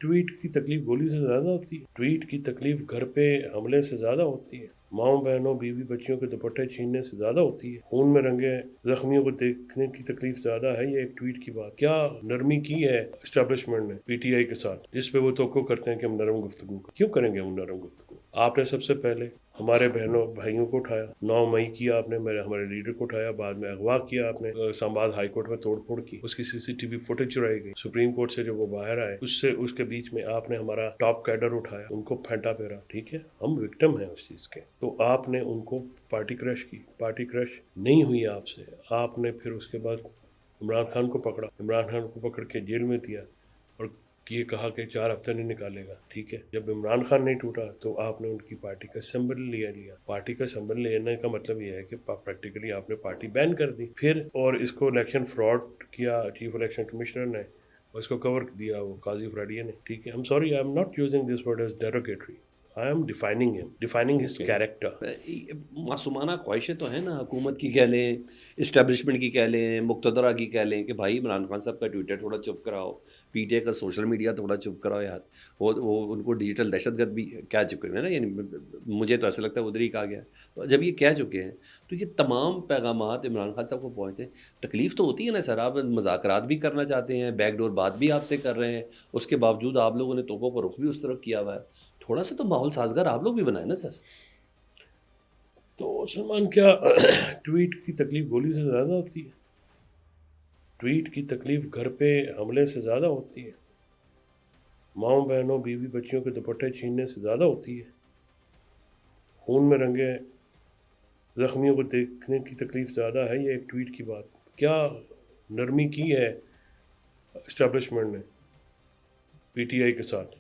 Tweet की तकलीफ गोली से ज़्यादा होती है। ट्वीट की तकलीफ घर पे हमले से ज़्यादा होती है। माओ बहनों बीवी बच्चियों के दुपट्टे छीनने से ज़्यादा होती है। खून में रंगे जख्मियों को देखने की तकलीफ ज़्यादा है। ये एक ट्वीट की बात। क्या नरमी की है एस्टेब्लिशमेंट ने पीटीआई के साथ, जिस पे वो तवक्को करते हैं कि हम नरम गुफ्तगू क्यों करेंगे हम नरम गुफ्तगू। आपने सबसे पहले हमारे बहनों भाइयों को उठाया, 9 मई किया आपने, हमारे लीडर को उठाया, बाद में अगवा किया आपने, इस्लामाबाद हाई कोर्ट में तोड़ फोड़ की, उसकी सीसीटीवी फुटेज चुराई गई, सुप्रीम कोर्ट से जब वो बाहर आए उसके बीच में आपने हमारा टॉप कैडर उठाया, उनको फेंटा फेरा। ठीक है, हम विक्टिम हैं उस चीज़ के। तो आपने उनको पार्टी क्रश की, पार्टी क्रश नहीं हुई आपसे। आपने फिर उसके बाद इमरान खान को पकड़ा, इमरान खान को पकड़ के जेल में दिया और ये कहा कि 4 हफ्ते नहीं निकालेगा। ठीक है, जब इमरान खान नहीं टूटा तो आपने उनकी पार्टी का सिंबल लिया। पार्टी का सिंबल लेने का मतलब ये है कि प्रैक्टिकली आपने पार्टी बैन कर दी। फिर और इसको इलेक्शन फ्रॉड किया चीफ इलेक्शन कमिश्नर ने, और इसको कवर दिया वो काजी फ्राडिया ने। ठीक है, I am sorry, I am not using this word as derogatory, I am defining him, defining his character. मासूमाना ख्वाहिशें तो हैं ना, हुकूमत की कह लें, इस्टेब्लिशमेंट की कह लें, मुक़्तदरा की कह लें कि भाई इमरान खान साहब का ट्विटर थोड़ा चुप कराओ, पीटीआई का सोशल मीडिया थोड़ा चुप कराओ यार। वो उनको डिजिटल दहशतगर्द भी कह चुके हैं ना, यानी मुझे तो ऐसा लगता है उधर ही कहा गया है। तो जब ये कह चुके हैं तो ये तमाम पैगामात इमरान खान साहब को पहुँचते हैं। तकलीफ़ तो होती है ना सर, आप मुज़ाकरात भी करना चाहते हैं, बैकडोर बात भी आपसे कर रहे हैं, उसके बावजूद आप लोगों ने तोपों का रुख भी उस तरफ किया हुआ है। थोड़ा सा तो माहौल साजगार आप लोग भी बनाए ना सर। तो सलमान, क्या ट्वीट की तकलीफ गोली से ज़्यादा होती है? ट्वीट की तकलीफ घर पे हमले से ज़्यादा होती है। माओ बहनों बीवी बच्चियों के दुपट्टे छीनने से ज़्यादा होती है। खून में रंगे जख्मियों को देखने की तकलीफ ज़्यादा है। ये एक ट्वीट की बात। क्या नरमी की है इस्टेब्लिशमेंट ने पीटीआई के साथ,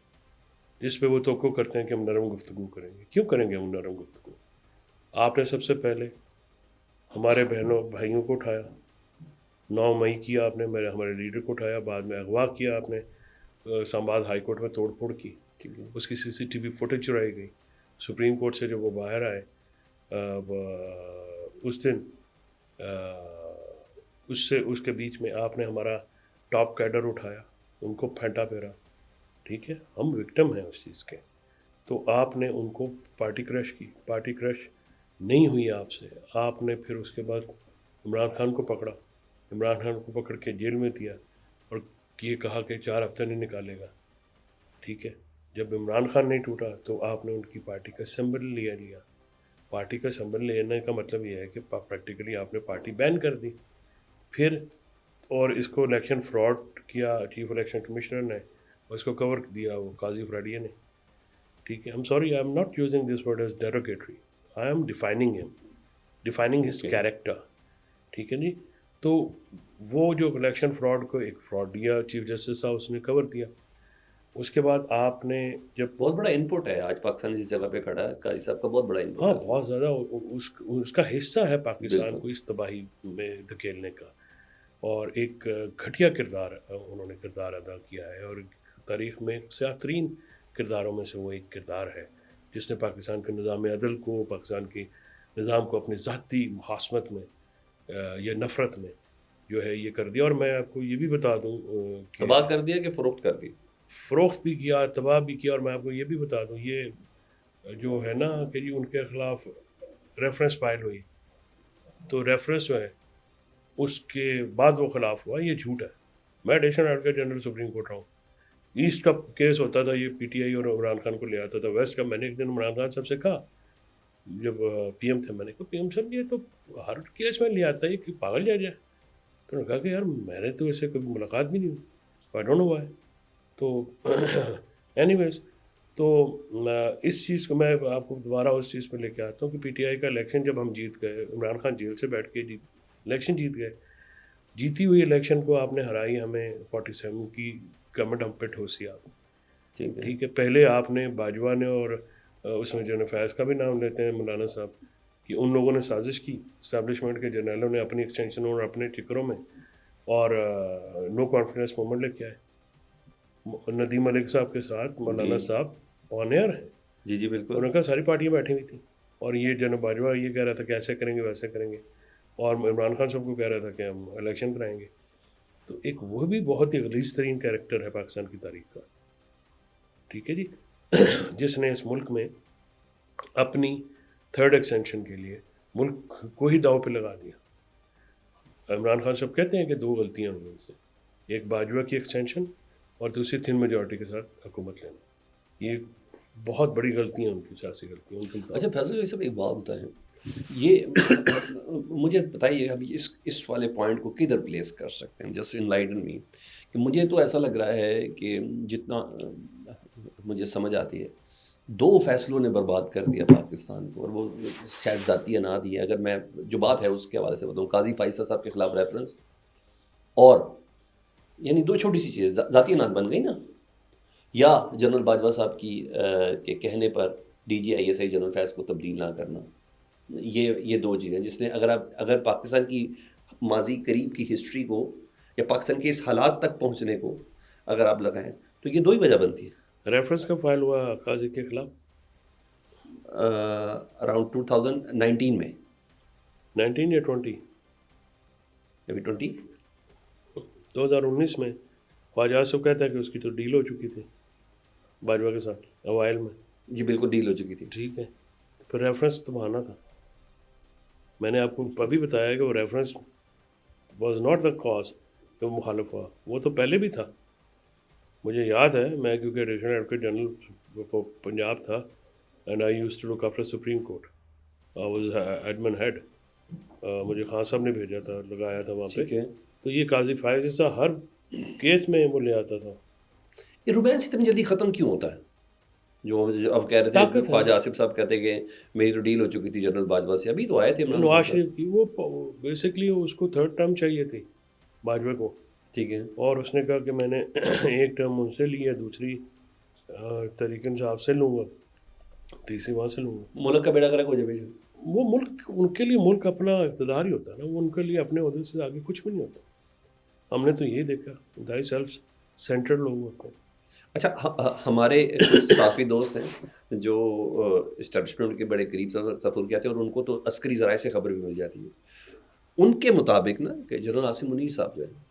जिस पे वो तवक्को करते हैं कि हम नरम गुफ्तगू करेंगे। क्यों करेंगे हम नरम गुफ्तगू। आपने सबसे पहले हमारे बहनों भाइयों को उठाया, 9 मई किया आपने, हमारे लीडर को उठाया, बाद में अगवा किया आपने, इस्लामाबाद हाई कोर्ट में तोड़ फोड़ की, उसकी सीसीटीवी फुटेज चुराई गई, सुप्रीम कोर्ट से जब वो बाहर आए उस दिन उसके बीच में आपने हमारा टॉप कैडर उठाया, उनको फेंटा फेरा। ठीक है, हम विक्टिम हैं उस चीज़ के। तो आपने उनको पार्टी क्रश की, पार्टी क्रश नहीं हुई आपसे। आपने फिर उसके बाद इमरान खान को पकड़ा, इमरान खान को पकड़ के जेल में दिया और ये कहा कि 4 हफ्ते नहीं निकालेगा। ठीक है, जब इमरान खान नहीं टूटा तो आपने उनकी पार्टी का सिंबल लिया। पार्टी का सिंबल लेने का मतलब ये है कि प्रैक्टिकली आपने पार्टी बैन कर दी। फिर और इसको इलेक्शन फ्रॉड किया चीफ इलेक्शन कमिश्नर ने, और इसको कवर दिया वो काजी फ्राडिया ने। ठीक है, I am sorry, I am not using this word as derogatory, I am defining him, defining his character. ठीक है जी। तो वो जो इलेक्शन फ्रॉड को एक फ्रॉड दिया चीफ जस्टिस साहब, उसने कवर दिया। उसके बाद आपने जब बहुत बड़ा इनपुट है आज पाकिस्तान इस जगह पे खड़ा है, काजी साहब का बहुत बड़ा इनपुट हाँ, है। बहुत ज़्यादा उसका हिस्सा है पाकिस्तान बिल्कुल। को इस तबाही में धकेलने का। और एक घटिया किरदार उन्होंने किरदार अदा किया है, और तारीख़ में स्यातरीन किरदारों में से वो एक किरदार है जिसने पाकिस्तान के निज़ाम अदल को, पाकिस्तान के निज़ाम को अपनी ज़ाती मुहासमत में या नफ़रत में जो है ये कर दिया। और मैं आपको ये भी बता दूँ कि तबाह कर दिया कि फ़रोख्त कर दी। फ़रोख्त भी किया, तबाह भी किया। और मैं आपको ये भी बता दूँ, ये जो है ना कि जी उनके ख़िलाफ़ रेफरेंस फाइल हुई, तो रेफरेंस जो है उसके बाद वो ख़िलाफ़ हुआ, ये झूठ है। मैं additional advocate general supreme court रहा हूँ। ईस्ट का केस होता था, ये पीटीआई और इमरान खान को ले आता था। वेस्ट का मैंने एक दिन इमरान खान साहब से कहा, जब पीएम थे, मैंने कहा पीएम साहब ये तो हर केस में ले आता है, कि पागल जा जाए। तो उन्होंने कहा कि यार मैंने तो ऐसे कभी मुलाकात भी नहीं हुई, आई डोंट नो व्हाई। तो एनीवेज, तो इस चीज़ को मैं आपको दोबारा उस चीज़ पर लेके आता हूँ कि पीटीआई का इलेक्शन जब हम जीत गए, इमरान खान जेल से बैठ के इलेक्शन जीत गए। जीती हुई इलेक्शन को आपने हराई हमें 47 की गवर्नमेंट हम पे ठोसी आप। ठीक है। ठीक है, पहले आपने बाजवा ने और उसमें जो फैज़ का भी नाम लेते हैं मौलाना साहब, कि उन लोगों ने साजिश की, इस्टेब्लिशमेंट के जर्नलों ने अपनी एक्सटेंशन और अपने टिकरों में, और नो कॉन्फिडेंस मूवमेंट लेके आए। नदीम मलिक साहब के साथ मौलाना साहब ऑन एयर हैं। जी जी बिल्कुल। उन्होंने कहा सारी पार्टियाँ बैठी हुई थी, और ये जनरल बाजवा ये कह रहा था कि ऐसे करेंगे वैसे करेंगे, और इमरान खान साहब को कह रहा था कि हम इलेक्शन कराएंगे। तो एक वो भी बहुत ही गलीज़ तरीन कैरेक्टर है पाकिस्तान की तारीख का। ٹھیک ہے جی، جس نے اس ملک میں اپنی تھرڈ ایکسٹینشن کے لیے ملک کو ہی داؤ پہ لگا دیا۔ عمران خان صاحب کہتے ہیں کہ 2 غلطیاں ہوئی ان سے، ایک باجوہ کی ایکسٹینشن اور دوسری تھن میجورٹی کے ساتھ حکومت لینا۔ یہ بہت بڑی غلطیاں ان کی، سیاسی غلطیاں ان کی۔ اچھا فیصل بھائی صاحب ایک بات بتائیں، یہ مجھے بتائیے ابھی اس والے پوائنٹ کو کدھر پلیس کر سکتے ہیں، جسٹ انلائٹن می، کہ مجھے تو ایسا لگ رہا ہے کہ جتنا مجھے سمجھ آتی ہے 2 فیصلوں نے برباد کر دیا پاکستان کو، اور وہ شاید ذاتی اناد ہی ہے۔ اگر میں جو بات ہے اس کے حوالے سے بتاؤں، قاضی فیصل صاحب کے خلاف ریفرنس، اور یعنی 2 چھوٹی سی چیزیں ذاتی اناد بن گئی نا، یا جنرل باجوہ صاحب کی کے کہنے پر D G I S I general Faiz کو تبدیل نہ کرنا، یہ 2 چیزیں جس نے اگر پاکستان کی ماضی قریب کی ہسٹری کو یا پاکستان کے اس حالات تک پہنچنے کو اگر آپ لگائیں تو یہ 2 ہی وجہ بنتی ہے۔ ریفرنس کا فائل ہوا قاضی کے خلاف اراؤنڈ 2019 میں، 19 یا 20 ابھی 20 2019 میں خواجہ آصف کہتا ہے کہ اس کی تو ڈیل ہو چکی تھی باجوہ کے ساتھ اوائل میں۔ جی بالکل ڈیل ہو چکی تھی۔ ٹھیک ہے، پھر ریفرنس تو بہانا تھا۔ میں نے آپ کو ابھی بتایا کہ وہ reference was not the cause کہ وہ مخالف ہوا، وہ تو پہلے بھی تھا۔ مجھے یاد ہے، میں کیونکہ ایڈیشنل ایڈوکیٹ جنرل پنجاب تھا، and I used to look after Supreme Court, I was admin head, مجھے خان صاحب نے بھیجا تھا، لگایا تھا وہاں پہ۔ ٹھیک ہے، تو یہ قاضی فائز صاحب ہر کیس میں وہ لے آتا تھا۔ یہ رومانس اتنی جلدی ختم کیوں ہوتا ہے؟ جو اب کہہ رہے تھے طاقت ہے۔ خواجہ آصف صاحب کہتے کہ میری تو ڈیل ہو چکی تھی جنرل باجوہ سے، ابھی تو آئے تھے عمران خان نواز صاحب۔ شریف کی وہ بیسکلی اس کو 3rd ٹرم چاہیے تھی باجوہ کو، ٹھیک ہے، اور اس نے کہا کہ میں نے 1 ٹرم ان سے لی ہے، دوسری طریق انصاف سے لوں گا، تیسری وہاں سے لوں گا۔ ملک کا بیڑا غرق ہو جائے بھائی۔ وہ ملک، ان کے لیے ملک اپنا اقتدار ہی ہوتا ہے نا، وہ ان کے لیے اپنے عہدے سے آگے کچھ بھی نہیں ہوتا۔ ہم نے تو یہ دیکھا، انتہائی سیلف سینٹرڈ لوگ ہوتے ہیں۔ اچھا ہمارے کچھ صحافی دوست ہیں جو اسٹیبلشمنٹ کے بڑے قریب سفر کہتے ہیں، اور ان کو تو عسکری ذرائع سے خبر بھی مل جاتی ہے۔ ان کے مطابق نا کہ جنرل عاصم منیر صاحب جو ہے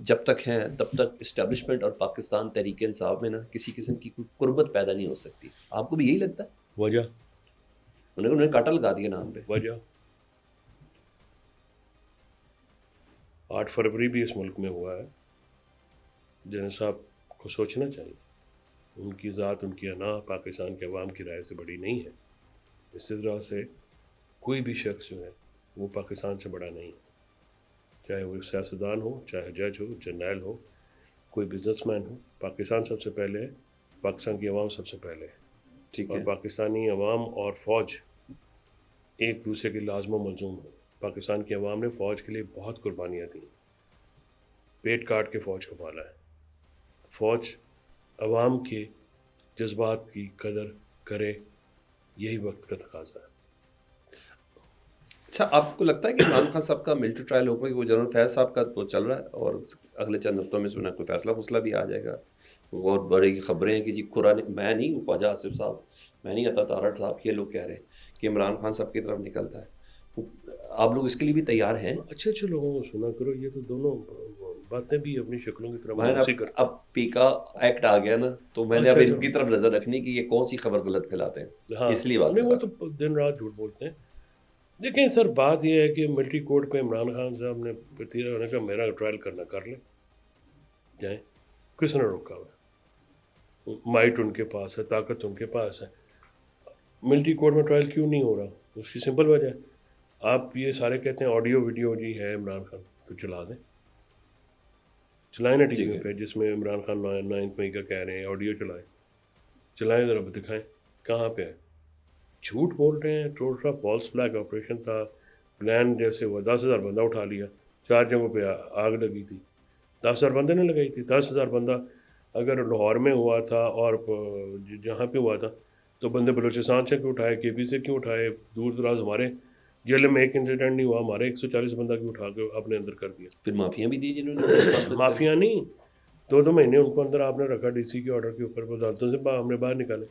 جب تک ہیں تب تک اسٹیبلشمنٹ اور پاکستان تحریک انصاف میں نا کسی قسم کی کوئی قربت پیدا نہیں ہو سکتی۔ آپ کو بھی یہی لگتا ہے؟ وجہ انہوں نے کاٹا لگا دیا نام پہ۔ وجہ 8 فروری بھی اس ملک میں ہوا ہے۔ جنرل صاحب کو سوچنا چاہیے، ان کی ذات، ان کی انا پاکستان کے عوام کی رائے سے بڑی نہیں ہے۔ اس طرح سے کوئی بھی شخص جو ہے وہ پاکستان سے بڑا نہیں ہے، چاہے وہ سیاستدان ہو، چاہے جج ہو، جرنیل ہو، کوئی بزنس مین ہو۔ پاکستان سب سے پہلے ہے، پاکستان کی عوام سب سے پہلے ہے، ٹھیک اور ہے، پاکستانی عوام اور فوج ایک دوسرے کے لازم و ملزوم ہو۔ پاکستان کی عوام نے فوج کے لیے بہت قربانیاں دیں، پیٹ کاٹ کے فوج کو پالا ہے۔ فوج عوام کے جذبات کی قدر کرے، یہی وقت کا تقاضا ہے۔ اچھا آپ کو لگتا ہے کہ عمران خان صاحب کا ملٹری ٹرائل ہوگا؟ کہ وہ جنرل فیض صاحب کا تو چل رہا ہے، اور اگلے چند ہفتوں میں سنا کوئی فیصلہ بھی آ جائے گا، اور بڑی خبریں ہیں کہ جی قرآن، میں نہیں، خواجہ آصف صاحب، میں نہیں، عطا تارڑ صاحب، یہ لوگ کہہ رہے ہیں کہ عمران خان صاحب کی طرف نکلتا ہے۔ آپ لوگ اس کے لیے بھی تیار ہیں؟ اچھے لوگوں کو سنا کرو، یہ تو دونوں باتیں بھی اپنی شکلوں کی طرف میں واپسی کرتے ہیں۔ اب پی کا ایکٹ آ گیا نا، تو میں نے اب ان کی طرف نظر رکھنی کہ یہ کون سی خبر غلط پھیلاتے ہیں، ہاں، اس لیے بات نہیں، کر وہ رہا تو دن رات جھوٹ بولتے ہیں۔ دیکھیں سر، بات یہ ہے کہ ملٹری کورٹ پہ عمران خان صاحب نے پتیرا ہونے کا میرا ٹرائل کرنا کر لیں، جائیں، کس نے روکا ہوا ہے؟ مائٹ ان کے پاس ہے، طاقت ان کے پاس ہے۔ ملٹری کورٹ میں ٹرائل کیوں نہیں ہو رہا؟ اس کی سمپل وجہ ہے، آپ یہ سارے کہتے ہیں آڈیو ویڈیو جی ہے عمران خان، تو چلا دیں، چلائیں نا ٹی وی پہ، جس میں عمران خان 9 مئی کا کہہ رہے ہیں، آڈیو چلائیں ذرا، دکھائیں کہاں پہ ہے۔ جھوٹ بول رہے ہیں، ٹوٹا فالس فلیگ آپریشن تھا، پلان جیسے ہوا، 10,000 بندہ اٹھا لیا، 4 جگہوں پہ آگ لگی تھی، 10,000 بندے نے لگائی تھی۔ 10,000 بندہ اگر لاہور میں ہوا تھا اور جہاں پہ ہوا تھا، تو بندے بلوچستان سے کیوں اٹھائے، کے پی سے کیوں اٹھائے، دور دراز ہمارے ضلع میں ایک انسیڈنٹ نہیں ہوا، ہمارے 140 بندہ کیوں اٹھا کے اپنے اندر کر دیا؟ پھر معافیاں بھی دی جنہوں نے معافیاں نہیں، 2 مہینے ان کو اندر آپ نے رکھا ڈی سی کے آرڈر کے اوپر، عدالتوں سے ہم نے باہر نکالے۔